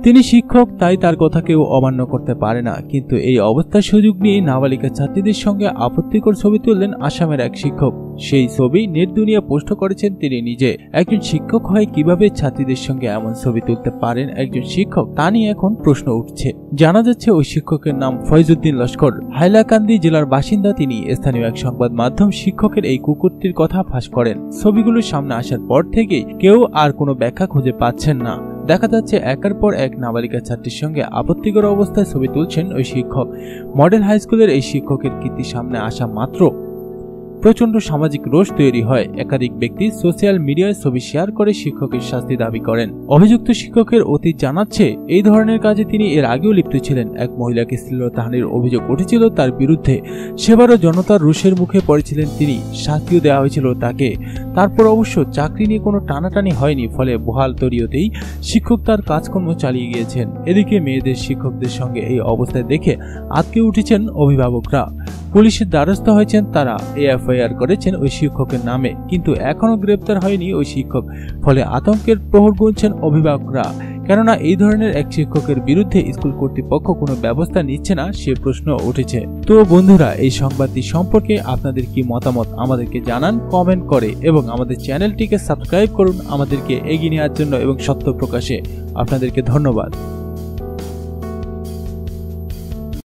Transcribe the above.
তিনি শিক্ষক, তাই তার কথা কেউ অমান্য করতে পারে না। কিন্তু এই অবস্থার সুযোগ নিয়ে নাবালিকা ছাত্রীদের সঙ্গে আপত্তিকর ছবি তুললেন আসামের এক শিক্ষক। সেই ছবি নেট দুনিয়া পোস্ট করেছেন তিনি নিজে। একজন শিক্ষক হয়ে কিভাবে ছাত্রীদের সঙ্গে এমন ছবি তুলতে পারেন একজন শিক্ষক, তা নিয়ে এখন প্রশ্ন উঠছে। জানা যাচ্ছে ওই শিক্ষকের নাম ফয়জুদ্দিন লস্কর, হাইলাকান্দি জেলার বাসিন্দা তিনি। স্থানীয় এক সংবাদ মাধ্যম শিক্ষকের এই কুকুরটির কথা ফাঁস করেন। ছবিগুলো সামনে আসার পর থেকেই কেউ আর কোনো ব্যাখ্যা খুঁজে পাচ্ছেন না। দেখা যাচ্ছে একের পর এক নাবালিকা ছাত্রীর সঙ্গে আপত্তিকর অবস্থায় ছবি তুলছেন ওই শিক্ষক। মডেল হাই স্কুলের এই শিক্ষকের কীর্তি সামনে আসা মাত্র প্রচন্ড সামাজিক রোষ তৈরি হয়। একাধিক ব্যক্তি সোশ্যাল মিডিয়ায় ছবি শেয়ার করে শিক্ষকের শাস্তি দাবি করেন। অভিযুক্ত শিক্ষকের অতীত জানাচ্ছে এই ধরনের কাজে তিনি এর আগেও লিপ্ত ছিলেন। এক মহিলাকে শ্লীলতাহানির অভিযোগ উঠেছিল তার বিরুদ্ধে। সেবারও জনতার রোষের মুখে পড়েছিলেন তিনি, শাস্তিও দেওয়া হয়েছিল তাকে। তারপর অবশ্য চাকরি নিয়ে কোনো টানাটানি হয়নি, ফলে বহাল তরিয়তেই শিক্ষক তার কাজকর্ম চালিয়ে গিয়েছেন। এদিকে মেয়েদের শিক্ষকদের সঙ্গে এই অবস্থায় দেখে আটকে উঠেছেন অভিভাবকরা। পুলিশের দ্বারস্থ হয়েছেন তারা। এফআইআর করেছেন ওই শিক্ষকের নামে, কিন্তু এখনো গ্রেপ্তার হয়নি ওই শিক্ষক। ফলে আতঙ্কের প্রহর গুনছেন অভিভাবকরা, কেননা এই ধরনের এক শিক্ষকের বিরুদ্ধে স্কুল কর্তৃপক্ষ কোনো ব্যবস্থা নিচ্ছে না, সে প্রশ্ন উঠেছে। তো বন্ধুরা, এই সংবাদটি সম্পর্কে আপনাদের কি মতামত আমাদেরকে জানান কমেন্ট করে, এবং আমাদের চ্যানেলটিকে সাবস্ক্রাইব করুন আমাদেরকে এগিয়ে নেওয়ার জন্য এবং সত্য প্রকাশে। আপনাদেরকে ধন্যবাদ।